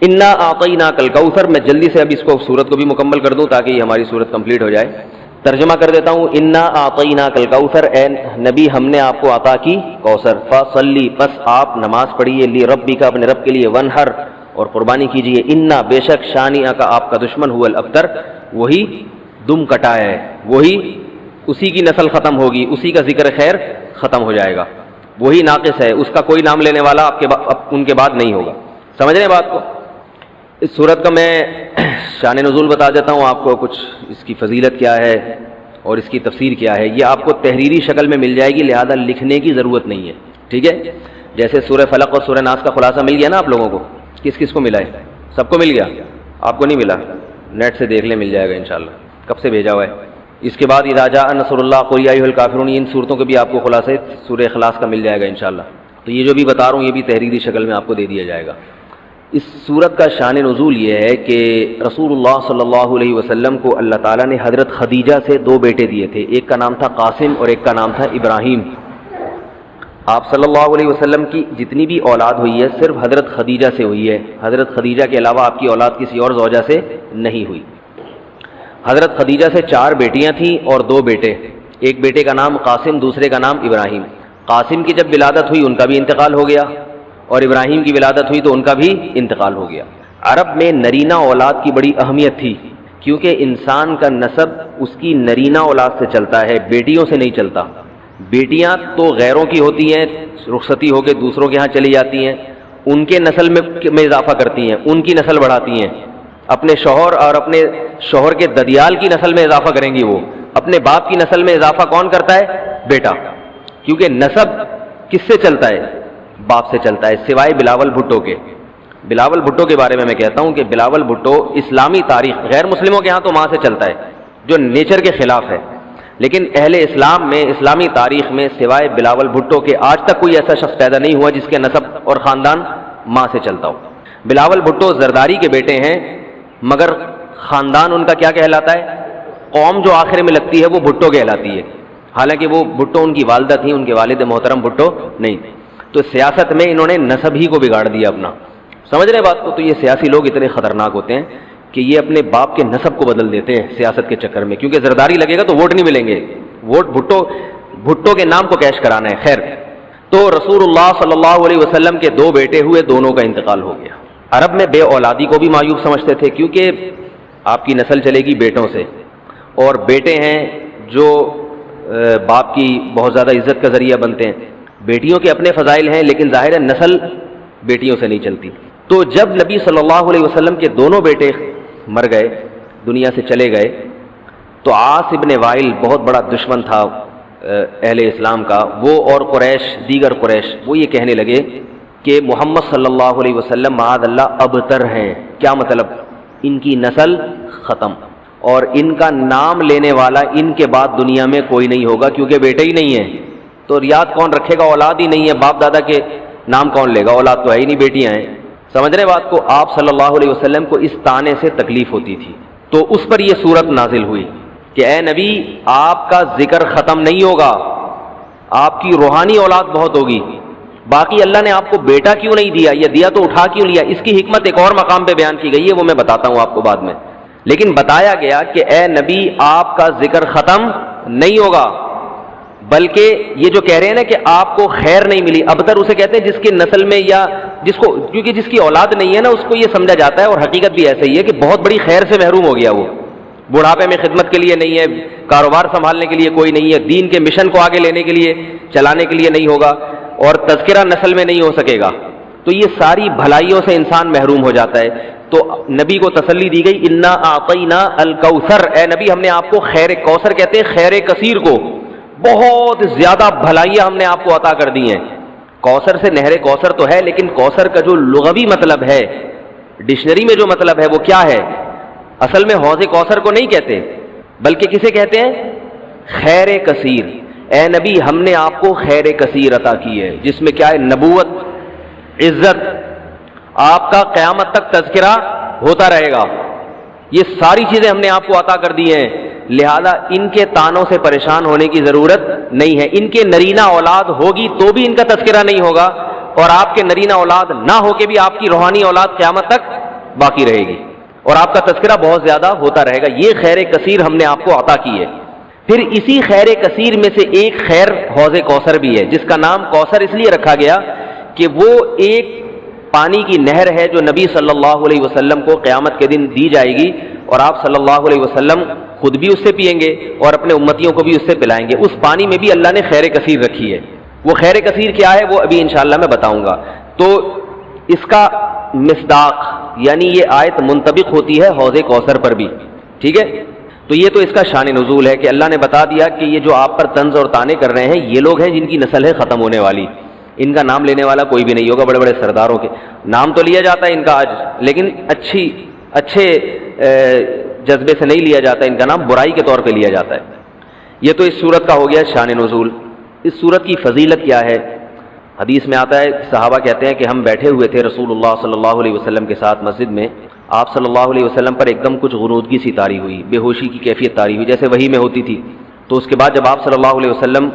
انا اعطیناک الکوثر. میں جلدی سے اب اس کو سورت کو بھی مکمل کر دوں تاکہ یہ ہماری سورت کمپلیٹ ہو جائے. ترجمہ کر دیتا ہوں. انا اعطیناک الکوثر، اے نبی ہم نے آپ کو عطا کی کوثر. فصلی، پس آپ نماز پڑھیے، لربک اپنے رب کے لیے، ونحر اور قربانی کیجیے. انا بے شک شانئک آپ کا دشمن هو الابتر، وہی دم کٹا ہے، وہی اسی کی نسل ختم ہوگی، اسی کا ذکر خیر ختم ہو جائے گا، وہی ناقص ہے، اس کا کوئی نام لینے والا ان کے بعد نہیں ہوگا. سمجھ رہے ہیں بات کو؟ اس صورت کا میں شان نزول بتا دیتا ہوں آپ کو، کچھ اس کی فضیلت کیا ہے اور اس کی تفسیر کیا ہے. یہ آپ کو تحریری شکل میں مل جائے گی، لہذا لکھنے کی ضرورت نہیں ہے. ٹھیک ہے؟ جیسے سورہ فلق اور سورہ ناس کا خلاصہ مل گیا نا آپ لوگوں کو. کس کس کو ملا ہے؟ سب کو مل گیا؟ آپ کو نہیں ملا؟ نیٹ سے دیکھ لیں، مل جائے گا انشاءاللہ. کب سے بھیجا ہوا ہے؟ اس کے بعد اذا جاء نصر اللہ قل یا ایھا الکافرون، ان صورتوں کے بھی آپ کو خلاصے سورہ اخلاص کا مل جائے گا انشاءاللہ. تو یہ جو بھی بتا رہا ہوں یہ بھی تحریری شکل میں آپ کو دے دیا جائے گا. اس صورت کا شان نزول یہ ہے کہ رسول اللہ صلی اللہ علیہ وسلم کو اللہ تعالیٰ نے حضرت خدیجہ سے دو بیٹے دیے تھے. ایک کا نام تھا قاسم اور ایک کا نام تھا ابراہیم. آپ صلی اللہ علیہ وسلم کی جتنی بھی اولاد ہوئی ہے صرف حضرت خدیجہ سے ہوئی ہے. حضرت خدیجہ کے علاوہ آپ کی اولاد کسی اور زوجہ سے نہیں ہوئی. حضرت خدیجہ سے 4 بیٹیاں تھیں اور 2 بیٹے. ایک بیٹے کا نام قاسم، دوسرے کا نام ابراہیم. قاسم کی جب ولادت ہوئی ان کا بھی انتقال ہو گیا، اور ابراہیم کی ولادت ہوئی تو ان کا بھی انتقال ہو گیا. عرب میں نرینہ اولاد کی بڑی اہمیت تھی، کیونکہ انسان کا نسب اس کی نرینہ اولاد سے چلتا ہے، بیٹیوں سے نہیں چلتا. بیٹیاں تو غیروں کی ہوتی ہیں، رخصتی ہو کے دوسروں کے ہاں چلی جاتی ہیں، ان کے نسل میں اضافہ کرتی ہیں، ان کی نسل بڑھاتی ہیں. اپنے شوہر اور اپنے شوہر کے ددیال کی نسل میں اضافہ کریں گی. وہ اپنے باپ کی نسل میں اضافہ کون کرتا ہے؟ بیٹا. کیونکہ نسب کس سے چلتا ہے؟ باپ سے چلتا ہے، سوائے بلاول بھٹو کے. بلاول بھٹو کے بارے میں کہتا ہوں کہ بلاول بھٹو اسلامی تاریخ، غیر مسلموں کے ہاں تو ماں سے چلتا ہے جو نیچر کے خلاف ہے، لیکن اہل اسلام میں، اسلامی تاریخ میں سوائے بلاول بھٹو کے آج تک کوئی ایسا شخص پیدا نہیں ہوا جس کے نسب اور خاندان ماں سے چلتا ہو. بلاول بھٹو زرداری کے بیٹے ہیں، مگر خاندان ان کا کیا کہلاتا ہے؟ قوم جو آخر میں لگتی ہے وہ بھٹو کہلاتی ہے، حالانکہ وہ بھٹو ان کی والدہ تھیں، ان کے والد محترم بھٹو نہیں. تو سیاست میں انہوں نے نسب ہی کو بگاڑ دیا اپنا. سمجھ رہے بات کو؟ تو یہ سیاسی لوگ اتنے خطرناک ہوتے ہیں کہ یہ اپنے باپ کے نسب کو بدل دیتے ہیں سیاست کے چکر میں، کیونکہ زرداری لگے گا تو ووٹ نہیں ملیں گے، ووٹ بھٹو کے نام کو کیش کرانا ہے. خیر، تو رسول اللہ صلی اللہ علیہ وسلم کے 2 بیٹے ہوئے، دونوں کا انتقال ہو گیا. عرب میں بے اولادی کو بھی معیوب سمجھتے تھے، کیونکہ آپ کی نسل چلے گی بیٹوں سے، اور بیٹے ہیں جو باپ کی بہت زیادہ عزت کا ذریعہ بنتے ہیں. بیٹیوں کے اپنے فضائل ہیں، لیکن ظاہر ہے نسل بیٹیوں سے نہیں چلتی. تو جب نبی صلی اللہ علیہ وسلم کے دونوں بیٹے مر گئے، دنیا سے چلے گئے، تو عاص ابن وائل بہت بڑا دشمن تھا اہل اسلام کا، وہ اور قریش، دیگر قریش، وہ یہ کہنے لگے کہ محمد صلی اللہ علیہ وسلم معاذ اللہ ابتر ہیں. کیا مطلب؟ ان کی نسل ختم، اور ان کا نام لینے والا ان کے بعد دنیا میں کوئی نہیں ہوگا، کیونکہ بیٹے ہی نہیں ہیں. تو یاد کون رکھے گا؟ اولاد ہی نہیں ہے، باپ دادا کے نام کون لے گا؟ اولاد تو ہے ہی نہیں، بیٹیاں ہیں. سمجھ رہے بات کو؟ آپ صلی اللہ علیہ وسلم کو اس طعنے سے تکلیف ہوتی تھی، تو اس پر یہ صورت نازل ہوئی کہ اے نبی آپ کا ذکر ختم نہیں ہوگا، آپ کی روحانی اولاد بہت ہوگی. باقی اللہ نے آپ کو بیٹا کیوں نہیں دیا، یہ دیا تو اٹھا کیوں لیا، اس کی حکمت ایک اور مقام پہ بیان کی گئی ہے، وہ میں بتاتا ہوں آپ کو بعد میں. لیکن بتایا گیا کہ اے نبی آپ کا ذکر ختم نہیں ہوگا، بلکہ یہ جو کہہ رہے ہیں نا کہ آپ کو خیر نہیں ملی، ابتر اسے کہتے ہیں جس کی نسل میں یا جس کو، کیونکہ جس کی اولاد نہیں ہے نا اس کو یہ سمجھا جاتا ہے، اور حقیقت بھی ایسا ہی ہے کہ بہت بڑی خیر سے محروم ہو گیا. وہ بڑھاپے میں خدمت کے لیے نہیں ہے، کاروبار سنبھالنے کے لیے کوئی نہیں ہے، دین کے مشن کو آگے لینے کے لیے، چلانے کے لیے نہیں ہوگا، اور تذکرہ نسل میں نہیں ہو سکے گا. تو یہ ساری بھلائیوں سے انسان محروم ہو جاتا ہے. تو نبی کو تسلی دی گئی، انا اعطینا الکوثر، اے نبی ہم نے آپ کو خیر، کوثر کہتے ہیں خیر کثیر کو، بہت زیادہ بھلائیاں ہم نے آپ کو عطا کر دی ہیں. کوثر سے نہر کوثر تو ہے، لیکن کوثر کا جو لغوی مطلب ہے، ڈکشنری میں جو مطلب ہے وہ کیا ہے؟ اصل میں حوض کوثر کو نہیں کہتے، بلکہ کسے کہتے ہیں؟ خیر کثیر. اے نبی ہم نے آپ کو خیر کثیر عطا کی ہے، جس میں کیا ہے؟ نبوت، عزت، آپ کا قیامت تک تذکرہ ہوتا رہے گا. یہ ساری چیزیں ہم نے آپ کو عطا کر دی ہیں، لہذا ان کے تانوں سے پریشان ہونے کی ضرورت نہیں ہے. ان کے نرینہ اولاد ہوگی تو بھی ان کا تذکرہ نہیں ہوگا، اور آپ کے نرینہ اولاد نہ ہو کے بھی آپ کی روحانی اولاد قیامت تک باقی رہے گی اور آپ کا تذکرہ بہت زیادہ ہوتا رہے گا. یہ خیر کثیر ہم نے آپ کو عطا کی ہے. پھر اسی خیر کثیر میں سے ایک خیر حوض کوثر بھی ہے، جس کا نام کوثر اس لیے رکھا گیا کہ وہ ایک پانی کی نہر ہے جو نبی صلی اللہ علیہ وسلم کو قیامت کے دن دی جائے گی، اور آپ صلی اللہ علیہ وسلم خود بھی اس سے پئیں گے اور اپنے امتیوں کو بھی اس سے پلائیں گے. اس پانی میں بھی اللہ نے خیر کثیر رکھی ہے. وہ خیر کثیر کیا ہے وہ ابھی انشاءاللہ میں بتاؤں گا. تو اس کا مصداق یعنی یہ آیت منطبق ہوتی ہے حوض کوثر پر بھی. ٹھیک ہے، تو یہ تو اس کا شان نزول ہے کہ اللہ نے بتا دیا کہ یہ جو آپ پر طنز اور طعنے کر رہے ہیں یہ لوگ ہیں جن کی نسل ہے ختم ہونے والی. ان کا نام لینے والا کوئی بھی نہیں ہوگا. بڑے بڑے سرداروں کے نام تو لیا جاتا ہے ان کا آج، لیکن اچھے جذبے سے نہیں لیا جاتا. ان کا نام برائی کے طور پہ لیا جاتا ہے. یہ تو اس سورت کا ہو گیا شان نزول. اس سورت کی فضیلت کیا ہے؟ حدیث میں آتا ہے، صحابہ کہتے ہیں کہ ہم بیٹھے ہوئے تھے رسول اللہ صلی اللہ علیہ وسلم کے ساتھ مسجد میں. آپ صلی اللہ علیہ وسلم پر ایک دم کچھ غنودگی سی طاری ہوئی، بے ہوشی کی کیفیت طاری ہوئی جیسے وحی میں ہوتی تھی. تو اس کے بعد جب آپ صلی اللہ علیہ وسلم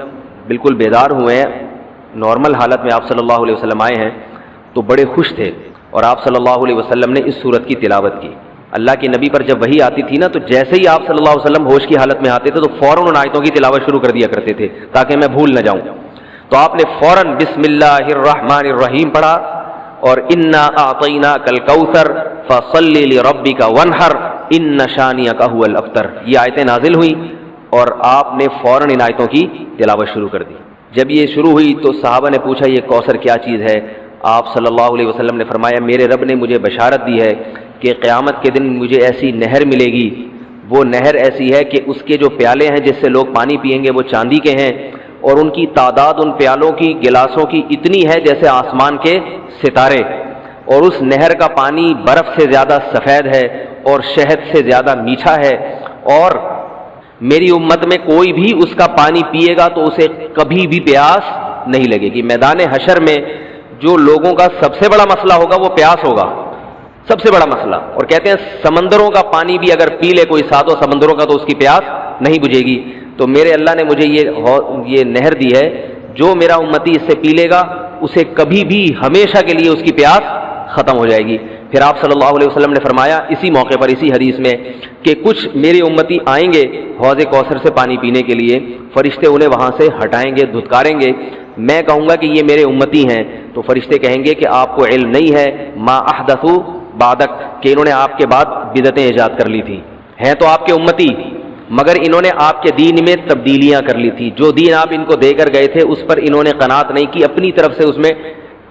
بالکل بیدار ہوئے ہیں، نارمل حالت میں آپ صلی اللہ علیہ وسلم آئے ہیں، تو بڑے خوش تھے اور آپ صلی اللہ علیہ وسلم نے اس سورت کی تلاوت کی. اللہ کے نبی پر جب وحی آتی تھی نا تو جیسے ہی آپ صلی اللہ علیہ وسلم ہوش کی حالت میں آتے تھے تو فوراً ان آیتوں کی تلاوت شروع کر دیا کرتے تھے تاکہ میں بھول نہ جاؤں. تو آپ نے فوراً بسم اللہ الرحمن الرحیم پڑھا اور انا اعطیناک الکوثر فصل لربک وانحر ان شانئک هو الابتر. یہ آیتیں نازل ہوئیں اور آپ نے فوراً ان آیتوں کی تلاوت شروع کر دی. جب یہ شروع ہوئی تو صحابہ نے پوچھا یہ کوثر کیا چیز ہے؟ آپ صلی اللہ علیہ وسلم نے فرمایا میرے رب نے مجھے بشارت دی ہے کہ قیامت کے دن مجھے ایسی نہر ملے گی. وہ نہر ایسی ہے کہ اس کے جو پیالے ہیں جس سے لوگ پانی پئیں گے وہ چاندی کے ہیں، اور ان کی تعداد ان پیالوں کی گلاسوں کی اتنی ہے جیسے آسمان کے ستارے، اور اس نہر کا پانی برف سے زیادہ سفید ہے اور شہد سے زیادہ میٹھا ہے، اور میری امت میں کوئی بھی اس کا پانی پیے گا تو اسے کبھی بھی پیاس نہیں لگے گی. میدان حشر میں جو لوگوں کا سب سے بڑا مسئلہ ہوگا وہ پیاس ہوگا، سب سے بڑا مسئلہ. اور کہتے ہیں سمندروں کا پانی بھی اگر پی لے کوئی ساتوں سمندروں کا تو اس کی پیاس نہیں بجھے گی. تو میرے اللہ نے مجھے یہ نہر دی ہے، جو میرا امتی اس سے پی لے گا اسے کبھی بھی ہمیشہ کے لیے اس کی پیاس ختم ہو جائے گی. پھر آپ صلی اللہ علیہ وسلم نے فرمایا اسی موقع پر اسی حدیث میں کہ کچھ میرے امتی آئیں گے حوض کوثر سے پانی پینے کے لیے، فرشتے انہیں وہاں سے ہٹائیں گے، دھتکاریں گے. میں کہوں گا کہ یہ میرے امتی ہیں تو فرشتے کہیں گے کہ آپ کو علم نہیں ہے ما احدثوا بعدک، کہ انہوں نے آپ کے بعد بدعتیں ایجاد کر لی تھیں. ہیں تو آپ کے امتی مگر انہوں نے آپ کے دین میں تبدیلیاں کر لی تھی. جو دین آپ ان کو دے کر گئے تھے اس پر انہوں نے قناعت نہیں کی، اپنی طرف سے اس میں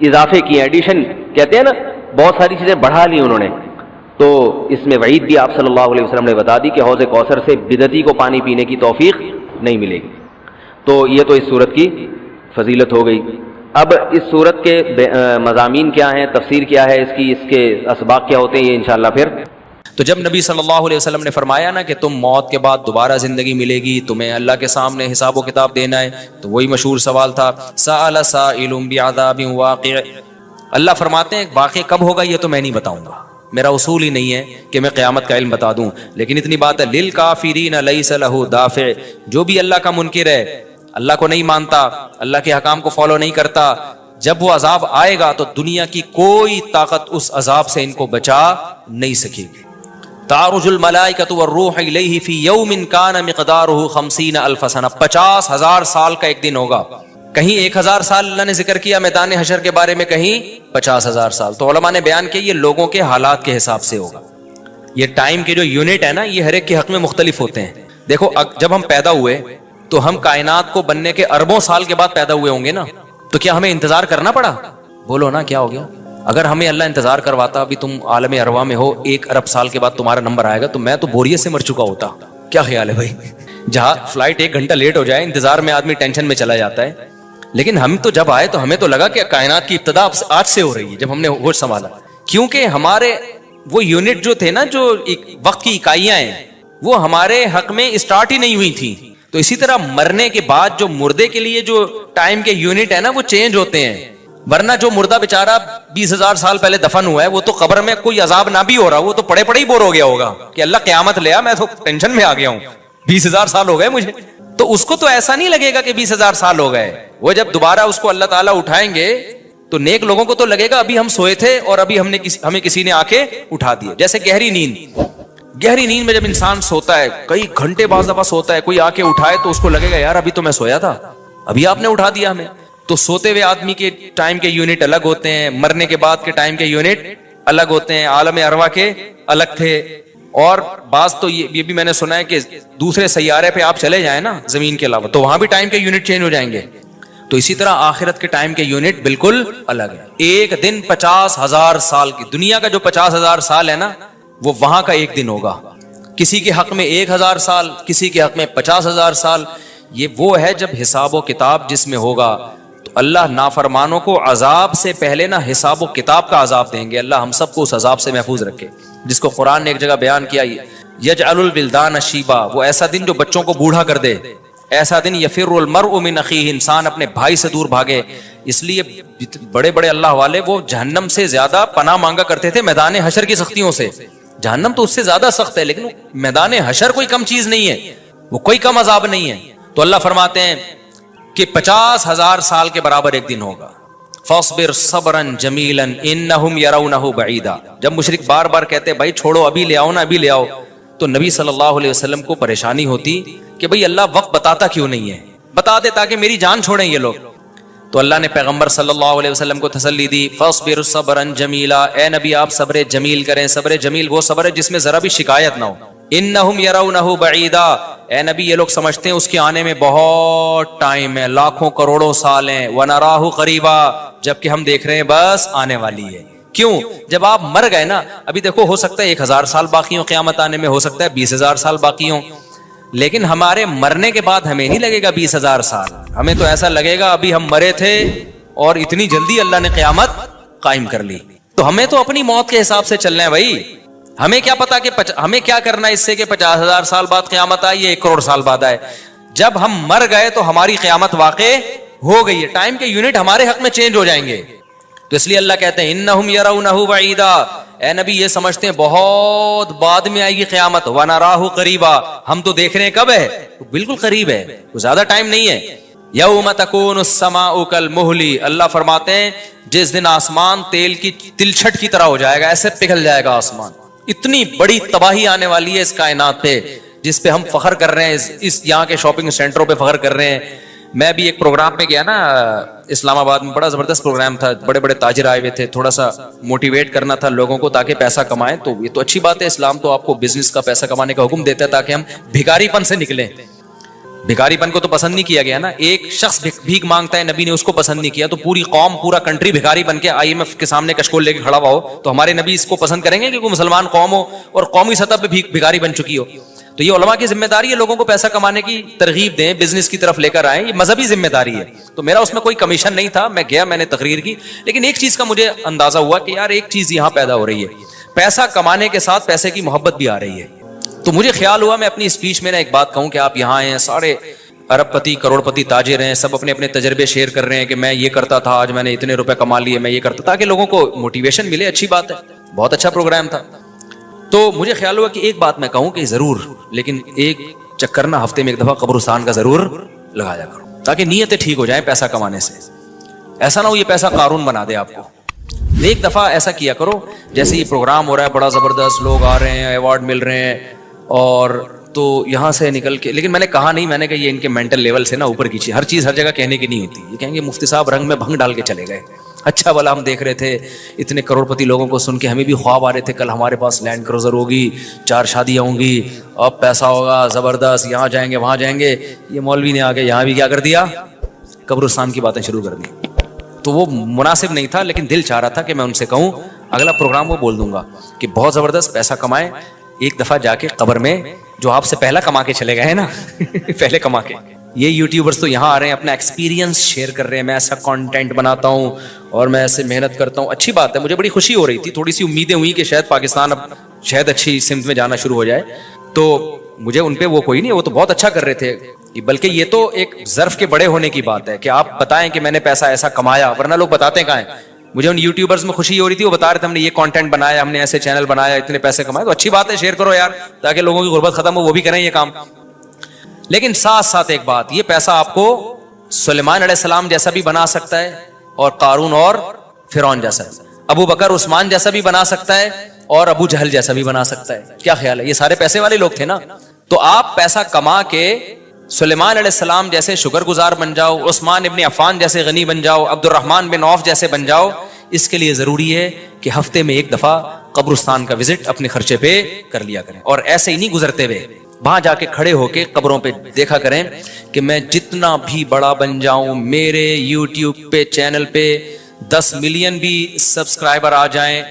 اضافے کیے، ایڈیشن کہتے ہیں نا، بہت ساری چیزیں بڑھا لی انہوں نے. تو اس میں وعید بھی آپ صلی اللہ علیہ وسلم نے بتا دی کہ حوض کوثر سے بدعتی کو پانی پینے کی توفیق نہیں ملے گی. تو یہ تو اس صورت کی فضیلت ہو گئی. اب اس صورت کے مضامین کیا ہیں، تفسیر کیا ہے اس کی، اس کے اسباق کیا ہوتے ہیں، یہ انشاءاللہ پھر. تو جب نبی صلی اللہ علیہ وسلم نے فرمایا نا کہ تم موت کے بعد دوبارہ زندگی ملے گی، تمہیں اللہ کے سامنے حساب و کتاب دینا ہے، تو وہی مشہور سوال تھا سأل سائل بعذاب واقع. اللہ فرماتے ہیں واقع کب ہوگا یہ تو میں نہیں بتاؤں گا، میرا اصول ہی نہیں ہے کہ میں قیامت کا علم بتا دوں. لیکن اتنی بات ہے للکافرین لیس لہ دافع، جو بھی اللہ کا منکر ہے، اللہ کو نہیں مانتا، اللہ کے حکام کو فالو نہیں کرتا، جب وہ عذاب آئے گا تو دنیا کی کوئی طاقت اس عذاب سے ان کو بچا نہیں سکے گی. تعرج الملائکۃ والروح الیہ فی یوم کان مقدارہ 50,000 سنہ، 50,000 سال کا ایک دن ہوگا. کہیں 1,000 سال اللہ نے ذکر کیا میدان حشر کے بارے میں، کہیں 50,000 سال. تو علماء نے بیان کیا یہ لوگوں کے حالات کے حساب سے ہوگا. یہ ٹائم کے جو یونٹ ہے نا یہ ہر ایک کے حق میں مختلف ہوتے ہیں. دیکھو جب ہم پیدا ہوئے تو ہم کائنات کو بننے کے اربوں سال کے بعد پیدا ہوئے ہوں گے نا، تو کیا ہمیں انتظار کرنا پڑا؟ بولو نا کیا ہو گیا؟ اگر ہمیں اللہ انتظار کرواتا ابھی تم عالم ارواح میں ہو 1 ارب سال کے بعد تمہارا نمبر آئے گا تو میں تو بوریت سے مر چکا ہوتا. کیا خیال ہے بھائی؟ جہاں فلائٹ 1 گھنٹہ لیٹ ہو جائے انتظار میں آدمی ٹینشن میں چلا جاتا ہے. لیکن ہم تو جب آئے تو ہمیں تو لگا کہ کائنات کی ابتدا آج سے ہو رہی ہے جب ہم نے ہوش سنبھالا، کیونکہ ہمارے وہ یونٹ جو تھے نا، جو وقت کی اکائیاں ہیں، وہ ہمارے حق میں اسٹارٹ ہی نہیں ہوئی تھی. تو اسی طرح مرنے کے بعد جو مردے کے لیے جو ٹائم کے یونٹ ہے نا وہ چینج ہوتے ہیں. ورنہ جو مردہ بیچارہ 20,000 سال پہلے دفن ہوا ہے وہ تو قبر میں کوئی عذاب نہ بھی ہو رہا، وہ تو پڑے پڑے ہی بور ہو گیا ہوگا کہ اللہ قیامت لے آ، میں تو ٹینشن میں آ گیا ہوں، 20,000 سال ہو گئے مجھے. تو اس کو تو ایسا نہیں لگے گا کہ 20,000 سال ہو گئے. وہ جب دوبارہ اس کو اللہ تعالیٰ اٹھائیں گے تو نیک لوگوں کو تو لگے گا ابھی ہم سوئے تھے اور ابھی ہمیں کسی نے آ کے اٹھا دیا. جیسے گہری نیند میں جب انسان سوتا ہے کئی گھنٹے بعض دفعہ سوتا ہے, کوئی آ کے اٹھائے تو اس کو لگے گا یار ابھی تو میں سویا تھا, ابھی آپ نے اٹھا دیا ہمیں. تو سوتے ہوئے آدمی کے ٹائم کے یونٹ الگ ہوتے ہیں, مرنے کے بعد کے ٹائم کے یونٹ الگ ہوتے ہیں, عالم ارواح کے الگ تھے. اور بعض تو یہ بھی میں نے سنا ہے کہ دوسرے سیارے پہ آپ چلے جائیں نا زمین کے علاوہ تو وہاں بھی ٹائم کے یونٹ چینج ہو جائیں گے. تو اسی طرح آخرت کے ٹائم کے یونٹ بالکل الگ ہے. ایک دن 50,000 سال کی, دنیا کا جو 50,000 سال ہے نا وہ وہاں کا ایک دن ہوگا. کسی کے حق میں 1,000 سال, کسی کے حق میں 50,000 سال. یہ وہ ہے جب حساب و کتاب جس میں ہوگا. تو اللہ نافرمانوں کو عذاب سے پہلے نا حساب و کتاب کا عذاب دیں گے. اللہ ہم سب کو اس عذاب سے محفوظ رکھے, جس کو قرآن نے ایک جگہ بیان کیا, یجعل الولدان شیبا, وہ ایسا دن جو بچوں کو بوڑھا کر دے. ایسا دن یفر المرء من اخیہ, انسان اپنے بھائی سے دور بھاگے. اس لیے بڑے بڑے اللہ والے وہ جہنم سے زیادہ پناہ مانگا کرتے تھے میدان حشر کی سختیوں سے. جہنم تو اس سے زیادہ سخت ہے, لیکن میدان حشر کوئی کم چیز نہیں ہے, وہ کوئی کم عذاب نہیں ہے. تو اللہ فرماتے ہیں کہ 50,000 سال کے برابر ایک دن ہوگا. فاصبر صبرا جمیلا انہم یرونہ بعیدا. جب مشرک بار بار کہتے بھائی چھوڑو ابھی لے آؤ نا ابھی لے آؤ, تو نبی صلی اللہ علیہ وسلم کو پریشانی ہوتی کہ بھئی اللہ وقت بتاتا کیوں نہیں ہے, بتا دے تاکہ میری جان چھوڑیں یہ لوگ. تو اللہ نے پیغمبر صلی اللہ علیہ وسلم کو تسلی دی, فاصبر صبرا جمیلا, اے نبی آپ صبر جمیل کریں. صبر جمیل وہ صبر ہے جس میں ذرا بھی شکایت نہ ہو. انہم یرونہ بعیدا, اے نبی یہ لوگ سمجھتے ہیں اس کے آنے میں بہت ٹائم ہے, لاکھوں کروڑوں سال ہیں. ونراہ قریبا, جبکہ ہم دیکھ رہے ہیں بس آنے والی ہے. کیوں؟ جب آپ مر گئے نا, ابھی دیکھو ہو سکتا ہے 1,000 سال باقی ہوں قیامت آنے میں, ہو سکتا ہے 20,000 سال باقی ہوں, لیکن ہمارے مرنے کے بعد ہمیں نہیں لگے گا 20,000 سال. ہمیں تو ایسا لگے گا ابھی ہم مرے تھے اور اتنی جلدی اللہ نے قیامت قائم کر لی. تو ہمیں تو اپنی موت کے حساب سے چلنا ہے بھائی. ہمیں کیا پتا کہ ہمیں کیا کرنا ہے اس سے کہ 50,000 سال بعد قیامت آئی یا 1 کروڑ سال بعد آئے. جب ہم مر گئے تو ہماری قیامت واقع ہو گئی ہے, ٹائم کے یونٹ ہمارے حق میں چینج ہو جائیں گے. تو اس لیے اللہ کہتے ہیں انہم یرونہ بعیدا, اے نبی یہ سمجھتے ہیں بہت بعد میں آئے گی قیامت. ونراہ قریبا, ہم تو دیکھ رہے ہیں کب ہے, بالکل قریب ہے, زیادہ ٹائم نہیں ہے. یوم تکون السماء کالمہل, اللہ فرماتے ہیں جس دن آسمان تیل کی تلچھٹ کی طرح ہو جائے گا, ایسے پگھل جائے گا آسمان. اتنی بڑی تباہی آنے والی ہے اس کائنات پہ جس پہ ہم فخر کر رہے ہیں, اس یہاں کے شاپنگ سینٹروں پہ فخر کر رہے ہیں. میں بھی ایک پروگرام میں گیا نا اسلام آباد میں, بڑا زبردست پروگرام تھا, بڑے بڑے تاجر آئے ہوئے تھے, تھوڑا سا موٹیویٹ کرنا تھا لوگوں کو تاکہ پیسہ کمائیں. تو یہ تو اچھی بات ہے, اسلام تو آپ کو بزنس کا پیسہ کمانے کا حکم دیتا ہے تاکہ ہم بھکاری پن سے نکلیں. بھکاری پن کو تو پسند نہیں کیا گیا نا, ایک شخص بھیک مانگتا ہے نبی نے اس کو پسند نہیں کیا, تو پوری قوم پورا کنٹری بھکاری بن کے IMF کے سامنے کشکول لے کے کھڑا ہوا ہو تو ہمارے نبی اس کو پسند کریں گے کہ کوئی مسلمان قوم ہو اور قومی سطح پہ بھکاری بن چکی ہو. تو یہ علماء کی ذمہ داری ہے لوگوں کو پیسہ کمانے کی ترغیب دیں, بزنس کی طرف لے کر آئیں, یہ مذہبی ذمہ داری ہے. تو میرا اس میں کوئی کمیشن نہیں تھا, میں گیا, میں نے تقریر کی, لیکن ایک چیز کا مجھے اندازہ ہوا کہ یار ایک چیز یہاں پیدا ہو رہی ہے, پیسہ کمانے کے ساتھ پیسے کی محبت بھی آ رہی ہے. تو مجھے خیال ہوا میں اپنی اسپیچ میں ایک بات کہوں کہ آپ یہاں ہیں, سارے ارب پتی کروڑ پتی تاجر ہیں, سب اپنے اپنے تجربے شیئر کر رہے ہیں کہ میں یہ کرتا تھا, آج میں نے اتنے روپے کما لیے, میں یہ کرتا, تاکہ لوگوں کو موٹیویشن ملے. اچھی بات ہے, بہت اچھا پروگرام تھا. تو مجھے خیال ہوا کہ ایک بات میں کہوں کہ ضرور, لیکن ایک چکر نہ ہفتے میں ایک دفعہ قبرستان کا ضرور لگایا کرو تاکہ نیتیں ٹھیک ہو جائیں پیسہ کمانے سے. ایسا نہ ہو یہ پیسہ قارون بنا دے آپ کو. ایک دفعہ ایسا کیا کرو, جیسے یہ پروگرام ہو رہا ہے بڑا زبردست, لوگ آ رہے ہیں, ایوارڈ مل رہے ہیں, اور تو یہاں سے نکل کے, لیکن میں نے کہا نہیں, میں نے کہا یہ ان کے مینٹل لیول سے نا اوپر کیجیے, ہر چیز ہر جگہ کہنے کی نہیں ہوتی. یہ کہیں گے مفتی صاحب رنگ میں بھنگ ڈال کے چلے گئے. اچھا بلا ہم دیکھ رہے تھے اتنے کروڑ پتی لوگوں کو سن کے, ہمیں بھی خواب آ رہے تھے کل ہمارے پاس لینڈ کروزر ہوگی, 4 شادیاں ہوں گی, اب پیسہ ہوگا زبردست, یہاں جائیں گے وہاں جائیں گے. یہ مولوی نے آ کے یہاں بھی کیا کر دیا, قبرستان کی باتیں شروع کر دی. تو وہ مناسب نہیں تھا, لیکن دل چاہ رہا تھا کہ میں ان سے کہوں اگلا پروگرام وہ بول دوں گا کہ بہت زبردست پیسہ کمائیں, ایک دفعہ جا کے قبر میں جو آپ سے پہلا کما کے چلے گئے نا پہلے کما کے. یہ یوٹیوبرز تو یہاں آ رہے ہیں, اپنا ایکسپیرینس شیئر کر رہے ہیں, میں ایسا کانٹینٹ بناتا ہوں اور میں ایسے محنت کرتا ہوں. اچھی بات ہے, مجھے بڑی خوشی ہو رہی تھی, تھوڑی سی امیدیں ہوئی کہ شاید پاکستان اب شاید اچھی سمت میں جانا شروع ہو جائے. تو مجھے ان پہ وہ کوئی نہیں, وہ تو بہت اچھا کر رہے تھے, بلکہ یہ تو ایک ظرف کے بڑے ہونے کی بات ہے کہ آپ بتائیں کہ میں نے پیسہ ایسا کمایا, ورنہ لوگ بتاتے کہاں ہیں. مجھے ان یوٹیوبرز میں خوشی ہو رہی تھی, وہ بتا رہے تھے ہم نے یہ کانٹینٹ بنایا, ہم نے ایسے چینل بنایا, اتنے پیسے کمائے. تو اچھی بات ہے, شیئر کرو یار تاکہ لوگوں کی غربت ختم ہو, وہ بھی کریں یہ کام. لیکن ساتھ ساتھ ایک بات, یہ پیسہ آپ کو سلیمان علیہ السلام جیسا بھی بنا سکتا ہے اور قارون اور فرعون جیسا, ابو بکر عثمان جیسا بھی بنا سکتا ہے اور ابو جہل جیسا بھی بنا سکتا ہے. کیا خیال ہے؟ یہ سارے پیسے والے لوگ تھے نا. تو آپ پیسہ کما کے سلیمان علیہ السلام جیسے شکر گزار بن جاؤ, عثمان ابن عفان جیسے غنی بن جاؤ, عبد الرحمن بن عوف جیسے بن جاؤ. اس کے لیے ضروری ہے کہ ہفتے میں ایک دفعہ قبرستان کا وزٹ اپنے خرچے پہ کر لیا کریں, اور ایسے ہی نہیں گزرتے ہوئے وہاں جا کے کھڑے ہو کے قبروں پہ دیکھا کریں کہ میں جتنا بھی بڑا بن جاؤں, میرے یوٹیوب پہ چینل پہ 10 ملین بھی سبسکرائبر آ جائیں,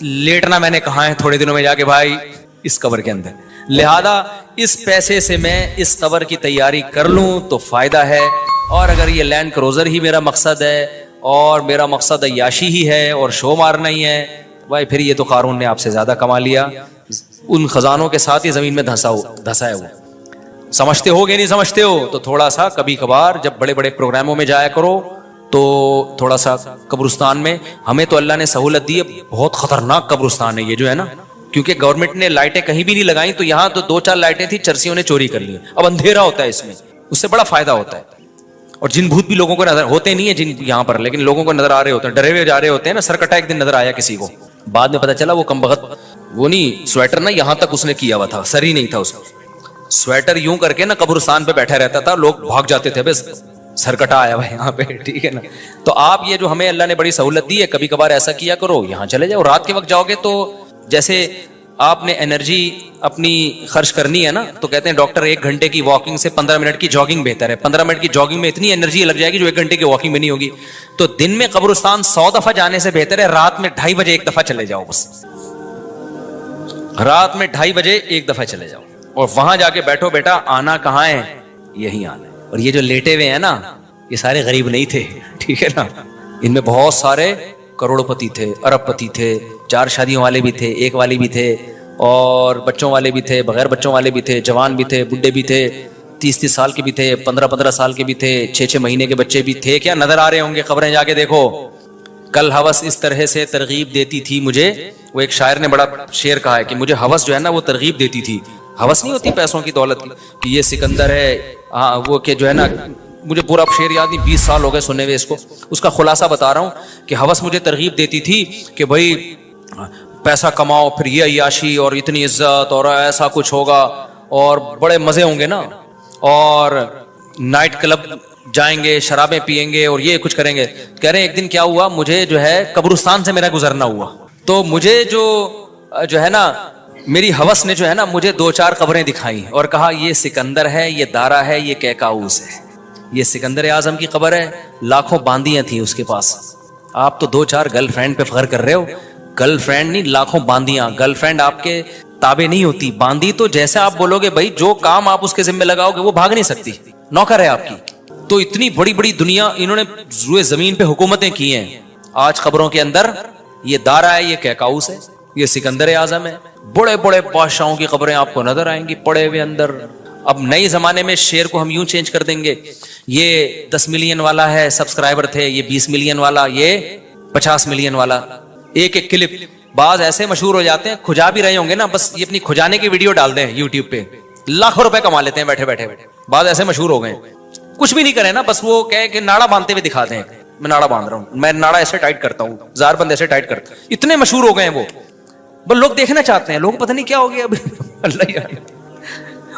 لیٹنا میں نے کہا ہے تھوڑے دنوں میں جا کے بھائی اس قبر کے اندر. لہذا اس پیسے سے میں اس قبر کی تیاری کر لوں تو فائدہ ہے. اور اگر یہ لینڈ کروزر ہی میرا مقصد ہے اور میرا مقصد عیاشی ہی ہے اور شو مارنا ہی ہے, بھائی پھر یہ تو قارون نے آپ سے زیادہ کما لیا. ان خزانوں کے ساتھ یہ زمین میں دھسا ہے وہ. سمجھتے ہو کہ نہیں سمجھتے ہو؟ تو تھوڑا سا کبھی کبھار جب بڑے بڑے پروگراموں میں جایا کرو تو تھوڑا سا قبرستان میں. ہمیں تو اللہ نے سہولت دی ہے, بہت خطرناک قبرستان ہے یہ جو ہے نا, کیونکہ گورنمنٹ نے لائٹیں کہیں بھی نہیں لگائیں, تو یہاں تو 2-4 لائٹیں تھی, چرسیوں نے چوری کر لی. اب اندھیرا ہوتا ہے اس میں, اس سے بڑا فائدہ ہوتا ہے. اور جن بھوت بھی لوگوں کو نظر ہوتے نہیں ہیں جن یہاں پر, لیکن لوگوں کو نظر آ رہے ہوتے ہیں, ڈرے ہوئے جا رہے ہوتے ہیں نا. سرکٹا ایک دن نظر آیا کسی کو, بعد میں پتا چلا وہ کمبخت وہ نہیں سویٹر نا یہاں تک اس نے کیا ہوا تھا, سر ہی نہیں تھا اس کو. سویٹر یوں کر کے نا قبرستان پہ بیٹھا رہتا تھا, لوگ بھاگ جاتے تھے, بس سرکٹا آیا ہوا یہاں پہ, ٹھیک ہے نا. تو آپ یہ جو ہمیں اللہ نے بڑی سہولت دی ہے, کبھی کبھار ایسا کیا کرو, یہاں چلے جاؤ. رات کے وقت جاؤ گے تو جیسے آپ نے انرجی اپنی خرچ کرنی ہے نا, تو کہتے ہیں ڈاکٹر 1 گھنٹے کی واکنگ سے 15 منٹ کی جاگنگ بہتر ہے. 15 منٹ کی جاگنگ میں اتنی انرجی لگ جائے گی جو 1 گھنٹے کی واکنگ میں نہیں ہوگی. تو دن میں قبرستان 100 دفعہ جانے سے بہتر ہے رات میں 2:30 بجے 1 دفعہ چلے جاؤ. بس رات میں 2:30 بجے 1 دفعہ چلے جاؤ, اور وہاں جا کے بیٹھو. بیٹا آنا کہاں ہے؟ یہی آنا ہے. اور یہ جو لیٹے ہوئے ہیں نا, یہ سارے غریب نہیں تھے, ٹھیک ہے نا. ان میں بہت سارے کروڑ پتی تھے, ارب پتی تھے, 4 شادیوں والے بھی تھے, 1 والی بھی تھے, اور بچوں والے بھی تھے, بغیر بچوں والے بھی تھے, جوان بھی تھے, بڈھے بھی تھے, 30 سال کے بھی تھے, 15 سال کے بھی تھے, 6 مہینے کے بچے بھی تھے. کیا نظر آ رہے ہوں گے قبریں, جا کے دیکھو. کل ہوس اس طرح سے ترغیب دیتی تھی مجھے. وہ ایک شاعر نے بڑا شعر کہا ہے کہ مجھے ہوس جو ہے نا وہ ترغیب دیتی تھی. ہوس نہیں ہوتی پیسوں کی, دولت کی, کہ یہ سکندر ہے, وہ کہ جو ہے نا, مجھے پورا شعر یاد نہیں, 20 سال ہو گئے سننے ہوئے اس کو. اس کا خلاصہ بتا رہا ہوں کہ ہوس مجھے ترغیب دیتی تھی کہ بھائی پیسہ کماؤ, پھر یہ عیاشی اور اتنی عزت اور ایسا کچھ ہوگا اور بڑے مزے ہوں گے نا, اور نائٹ کلب جائیں گے, شرابیں پیئیں گے اور یہ کچھ کریں گے. کہہ رہے ہیں ایک دن کیا ہوا, مجھے جو ہے قبرستان سے میرا گزرنا ہوا, تو مجھے جو ہے نا میری ہوس نے جو ہے نا مجھے 2-4 قبریں دکھائیں اور کہا یہ سکندر ہے, یہ دارا ہے, یہ کیکاؤس ہے. یہ سکندر اعظم کی قبر ہے, لاکھوں باندیاں تھیں اس کے پاس. آپ تو 2-4 گرل فرینڈ پہ فخر کر رہے ہو, گرل فرینڈ نہیں, لاکھوں باندیاں. گرل فرینڈ آپ کے تابع نہیں ہوتی, باندی تو جیسے آپ بولو گے بھائی جو کام آپ اس کے ذمہ لگاؤ گے وہ بھاگ نہیں سکتی, نوکر ہے آپ کی. تو اتنی بڑی بڑی دنیا انہوں نے روئے زمین پہ حکومتیں کی ہیں. آج قبروں کے اندر یہ دارا ہے, یہ کیکاؤس ہے, یہ سکندر اعظم ہے. بڑے بڑے بادشاہوں کی قبریں آپ کو نظر آئیں گی پڑے ہوئے اندر. اب نئے زمانے میں شعر کو ہم یوں چینج کر دیں گے, یہ 10 ملین والا ہے سبسکرائبر تھے, یہ 20 ملین والا, یہ 50 ملین والا. ایک کلپ بعض ایسے مشہور ہو جاتے ہیں, کھجا بھی رہے ہوں گے نا, بس یہ اپنی کھجانے کی ویڈیو ڈال دیں یوٹیوب پہ, لاکھوں روپے کما لیتے ہیں بیٹھے بیٹھے. بعض ایسے مشہور ہو گئے, کچھ بھی نہیں کرے نا, بس وہ کہے کہ ناڑا باندھتے ہوئے دکھا دیں, میں ناڑا باندھ رہا ہوں, میں ناڑا ایسے ٹائٹ کرتا ہوں, زار بند ایسے ٹائٹ کرتا ہوں. اتنے مشہور ہو گئے ہیں وہ, بس لوگ دیکھنا چاہتے ہیں. لوگ پتہ نہیں کیا ہو گیا اب. اللہ یار,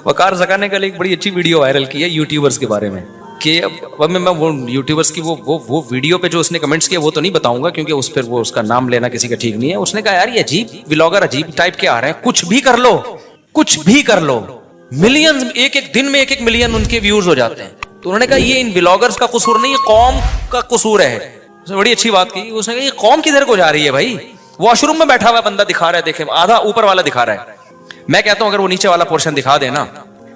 وقار زکا نے کل ایک بڑی اچھی ویڈیو وائرل کی ہے یوٹیوبرز کے بارے میں, کہ اب میں وہ یوٹیوبرز کی وہ ویڈیو پہ جو اس نے کمنٹس کیے وہ تو نہیں بتاؤں گا, کیونکہ اس پہ وہ اس کا نام لینا کسی کا ٹھیک نہیں ہے. اس نے کہا یار یہ عجیب ولاگر عجیب ٹائپ کے آ رہے ہیں, کچھ بھی کر لو, کچھ بھی کر لو, ملین ایک دن میں 1 ملین ان کے ویوز ہو جاتے ہیں. تو انہوں نے کہا یہ ان ولاگرز کا قصور نہیں, یہ قوم کا قصور ہے. اس نے بڑی اچھی بات کی, اس نے کہا یہ قوم کدھر کو جا رہی ہے بھائی. واش روم میں بیٹھا ہوا بندہ دکھا رہا ہے, دیکھیں آدھا اوپر والا دکھا رہا ہے. میں کہتا ہوں اگر وہ نیچے والا پورشن دکھا دے نا,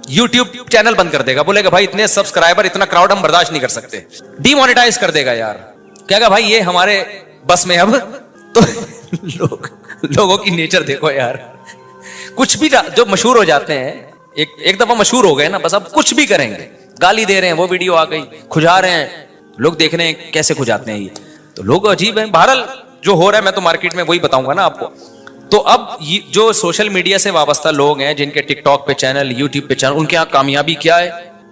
یوٹیوب چینل بند کر دے گا, بولے گا بھائی اتنے سبسکرائبر اتنا کراؤڈ ہم برداشت نہیں کر سکتے, ڈی مانیٹائز کر دے گا یار. کہے گا بھائی یہ ہمارے بس میں اب. تو لوگوں کی نیچر دیکھو یار, کچھ بھی جو مشہور ہو جاتے ہیں, ایک دفعہ مشہور ہو گئے نا, بس اب کچھ بھی کریں گے. گالی دے رہے ہیں, وہ ویڈیو آ گئی, کھجا رہے ہیں, لوگ دیکھ رہے ہیں کیسے کھجاتے ہیں. یہ تو لوگ عجیب ہیں. بہرحال جو ہو رہا ہے میں تو مارکیٹ میں وہی بتاؤں گا نا آپ کو. تو اب جو سوشل میڈیا سے وابستہ لوگ ہیں, جن کے ٹک ٹاک پہ چینل, یوٹیوب پہ چینل, ان کے یہاں کامیابی کیا ہے,